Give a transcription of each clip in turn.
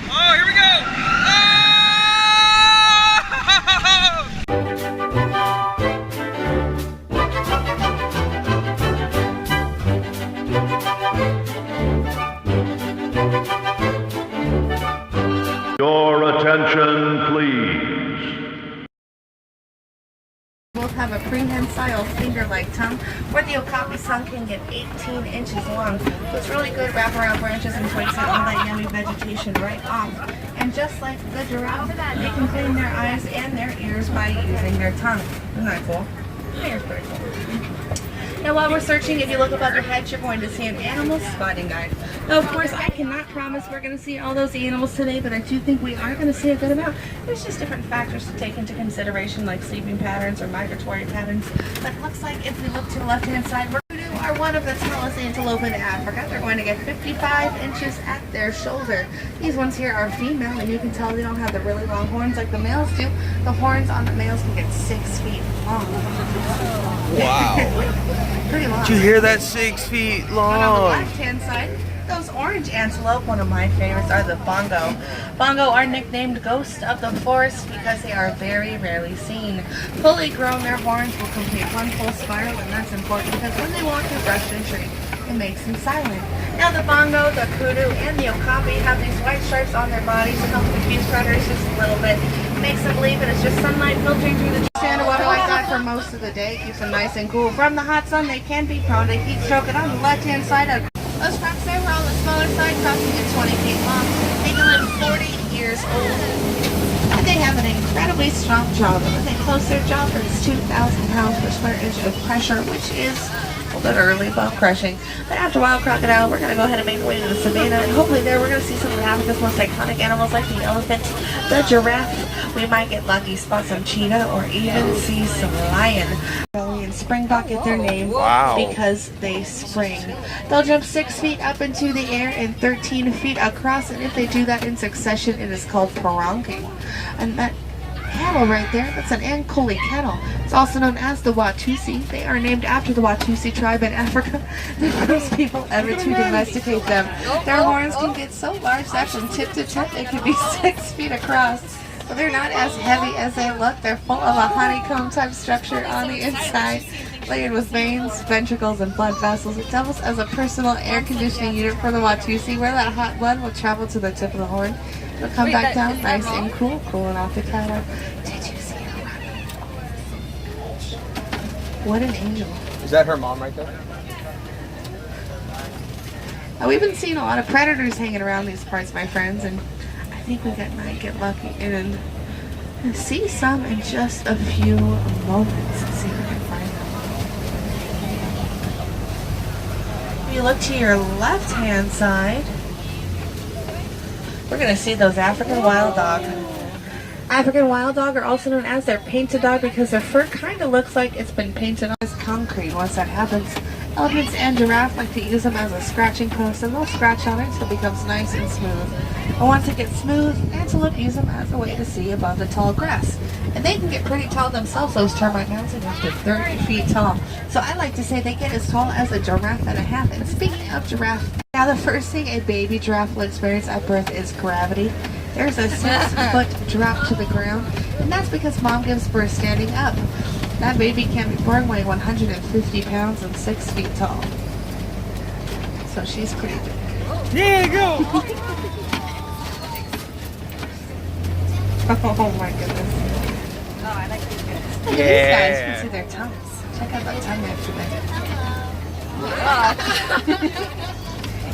Oh, here we go! Your attention, please. Both have a prehensile finger-like tongue where the okapi tongue can get 18 inches long. So it's really good wraparound branches and twigs and all that yummy vegetation right off. And just like the giraffe, they can clean their eyes and their ears by using their tongue. Isn't that cool? Here's pretty cool. Now while we're searching, if you look above your head, you're going to see an animal spotting guide. Now of course, I cannot promise we're going to see all those animals today, but I do think we are going to see a good amount. There's just different factors to take into consideration, like sleeping patterns or migratory patterns. But it looks like if we look to the left-hand side, we're are one of the tallest antelope in Africa. They're going to get 55 inches at their shoulder. These ones here are female, and you can tell they don't have the really long horns like the males do. The horns on the males can get 6 feet long. Wow. Pretty long. Did you hear that? 6 feet long. And on the left-hand side, those orange antelope, one of my favorites, are the bongo. Bongo are nicknamed ghosts of the forest because they are very rarely seen. Fully grown, their horns will complete one full spiral, and that's important because when they walk through brush and tree, it makes them silent. Now the bongo, the kudu, and the okapi have these white stripes on their bodies to help confuse predators just a little bit. It makes them believe that it's just sunlight filtering through the underwater like that for most of the day. Keeps them nice and cool. From the hot sun, they can be prone to heat stroke. And on the left-hand side of those crocs there were on the smaller side, crossing at 20 feet long. They can live 40 years old. And they have an incredibly strong jaw. When they close their jaw, it's 2,000 pounds per square inch of pressure, which is literally bone crushing. But after wild crocodile, we're going to go ahead and make our way to the savannah, and hopefully there we're going to see some of Africa's most iconic animals like the elephant, the giraffe. We might get lucky, spot some cheetah, or even see some lion. And springbok get their name because they spring. They'll jump 6 feet up into the air and 13 feet across, and if they do that in succession, it is called peronking. And that cattle right there, that's an Ankole cattle. It's also known as the Watusi. They are named after the Watusi tribe in Africa, the first people ever to domesticate them. Their horns can get so large that from tip to tip they can be 6 feet across. But they're not as heavy as they look. They're full of a honeycomb type structure on the inside, layered with veins, ventricles, and blood vessels. It doubles as a personal air conditioning unit for the Watusi, where that hot blood will travel to the tip of the horn. It'll come back down nice and cool, cooling off the cattle. Did you see her running? What an angel. Is that her mom right there? We've been seeing a lot of predators hanging around these parts, my friends, and I think we might get lucky and see some in just a few moments. Let's see if we can find them. If you look to your left-hand side, we're going to see those African wild dog. African wild dog are also known as their painted dog because their fur kind of looks like it's been painted on as concrete. Once that happens, elephants and giraffe like to use them as a scratching post, and they'll scratch on it until it becomes nice and smooth. And once it gets smooth, antelope use them as a way to see above the tall grass. And they can get pretty tall themselves, those termite mountains, up to 30 feet tall. So I like to say they get as tall as a giraffe and a half. And speaking of giraffe, now the first thing a baby giraffe will experience at birth is gravity. There's a 6-foot drop to the ground, and that's because mom gives birth standing up. That baby can be born weighing 150 pounds and 6 feet tall. So she's pretty big. There you go! Oh my goodness. Oh, I like these guys. Look at these guys. You can see their tongues. Check out that tongue actually.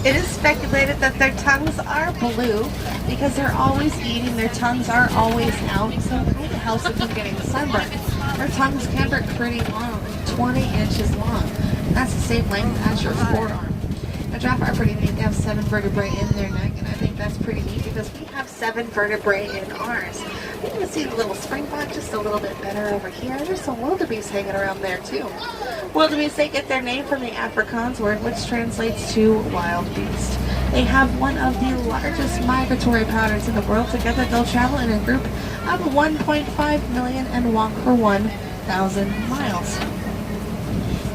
It is speculated that their tongues are blue because they're always eating. Their tongues are always out, so it kind of helps them from getting sunburned. Their tongues can be pretty long, 20 inches long. And that's the same length as your forearm. Now, giraffe are pretty neat. They have 7 vertebrae in their neck, and I think that's pretty neat because we have 7 vertebrae in ours. You can see the little springbok just a little bit better over here. There's some wildebeest hanging around there too. Wildebeest, they get their name from the Afrikaans word, which translates to wild beast. They have one of the largest migratory patterns in the world. Together, they'll travel in a group of 1.5 million and walk for 1,000 miles.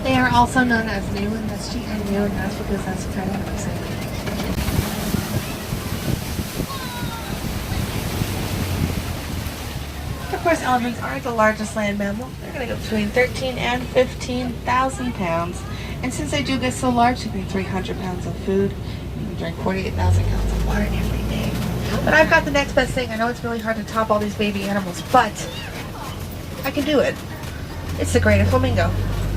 They are also known as new, and that's GNU, and that's because that's kind of what they say. course, elephants aren't the largest land mammal. They're going to go between 13 and 15,000 pounds. And since they do get so large, they need 300 pounds of food. You can drink 48,000 gallons of water every day. But I've got the next best thing. I know it's really hard to top all these baby animals, but I can do it. It's the greater flamingo.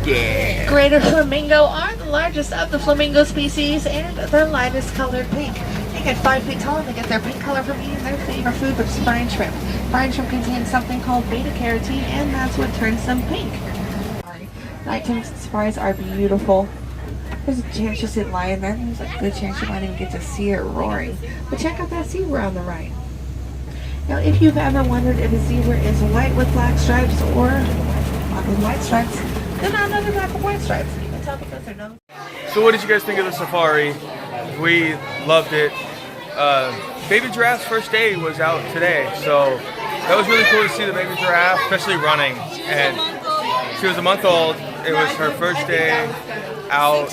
Yeah. Greater flamingo are the largest of the flamingo species and the lightest colored pink. They get 5 feet tall and they get their pink color from eating their favorite food, which is brine shrimp. Brine shrimp contains something called beta carotene, and that's what turns them pink. Nighttime safaris are beautiful. There's a chance you'll see a lion there. There's a good chance you might even get to see it roaring. But check out that zebra on the right. Now, if you've ever wondered if a zebra is white with black stripes or black with white stripes, then another black with white stripes. You can tell because they're nose. So what did you guys think of the safari? We loved it. Baby Giraffe's first day was out today, so that was really cool to see the baby giraffe, especially running. And she was a month old. It was her first day out.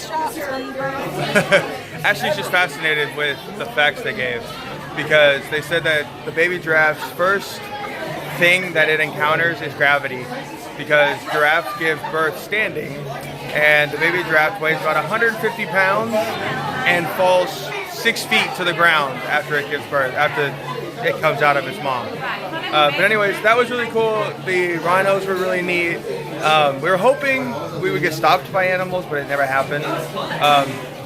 Actually, she's fascinated with the facts they gave, because they said that the baby giraffe's first thing that it encounters is gravity, because giraffes give birth standing, and the baby giraffe weighs about 150 pounds and falls 6 feet to the ground after it gives birth, after it comes out of its mom. But anyways, that was really cool. The rhinos were really neat. We were hoping we would get stopped by animals, but it never happened.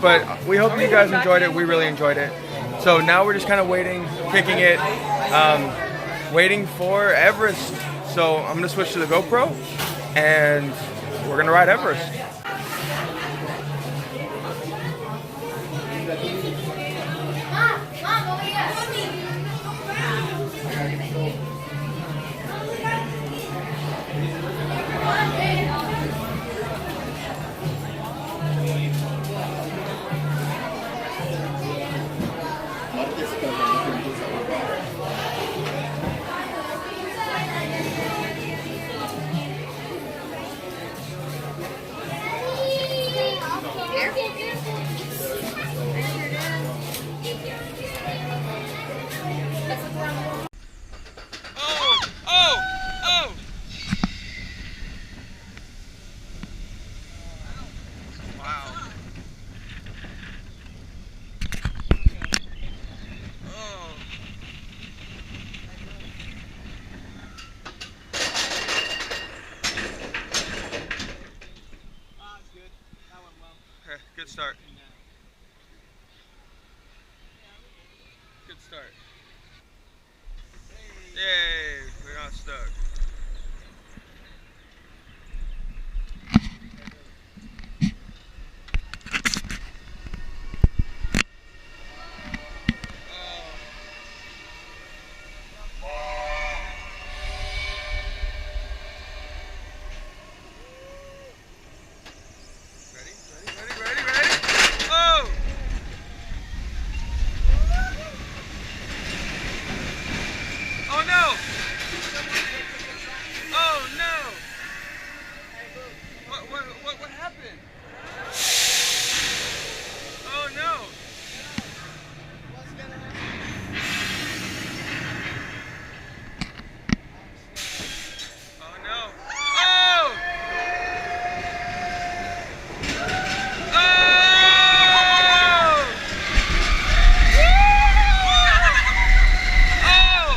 But we hope you guys enjoyed it. We really enjoyed it. So now we're just kind of waiting, picking it, waiting for Everest. So I'm gonna switch to the GoPro and we're gonna ride Everest. Good start. Good start. Yay, we're not stuck. What happened? Oh no! What's gonna happen? Oh no! Oh! Oh! Oh!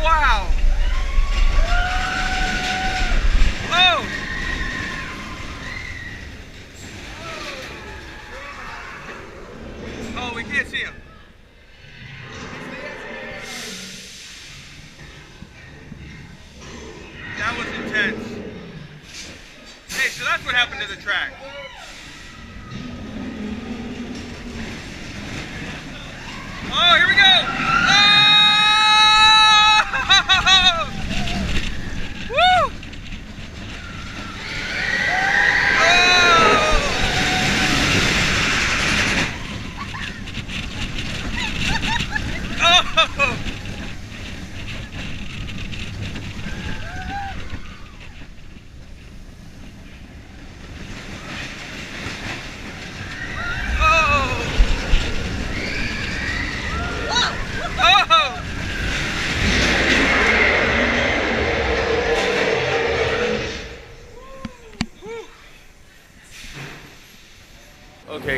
Wow! Oh! Oh, we can't see him. That was intense. Hey, so that's what happened to the track. Oh, here we go! Oh! Woo! Oh! Oh!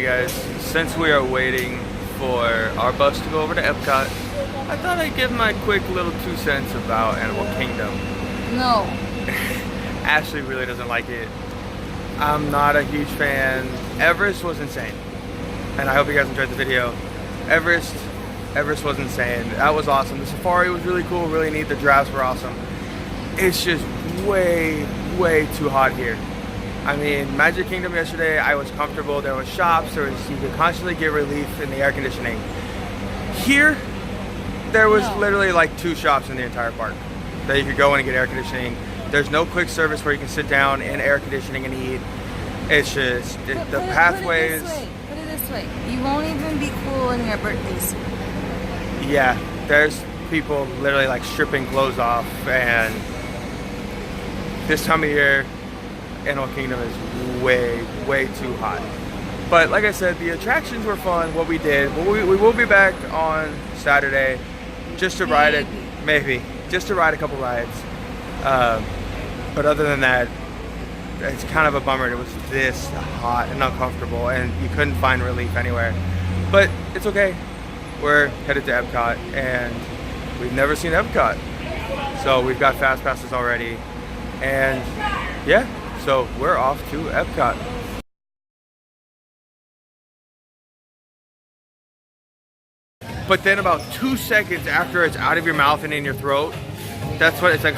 guys, since we are waiting for our bus to go over to Epcot, I thought I'd give my quick little 2 cents about Animal Kingdom. No. Ashley really doesn't like it. I'm not a huge fan. Everest was insane, and I hope you guys enjoyed the video. Everest was insane. That was awesome. The safari was really cool, really neat. The giraffes were awesome. It's just way too hot here. I mean, Magic Kingdom yesterday, I was comfortable. There was shops. You could constantly get relief in the air conditioning. Here, there was literally like 2 shops in the entire park that you could go in and get air conditioning. There's no quick service where you can sit down in air conditioning and eat. It's just the pathways. Put it this way. You won't even be cool in your birthday suit. Yeah, there's people literally like stripping clothes off, and this time of year, Animal Kingdom is way too hot. But like I said, the attractions were fun. What we did, we will be back on Saturday just to ride it, just to ride a couple rides. But other than that, it's kind of a bummer. It was this hot and uncomfortable, and you couldn't find relief anywhere. But it's okay. We're headed to Epcot, and we've never seen Epcot. So we've got fast passes already. And yeah, so we're off to Epcot. But then about 2 seconds after it's out of your mouth and in your throat, that's what it's like.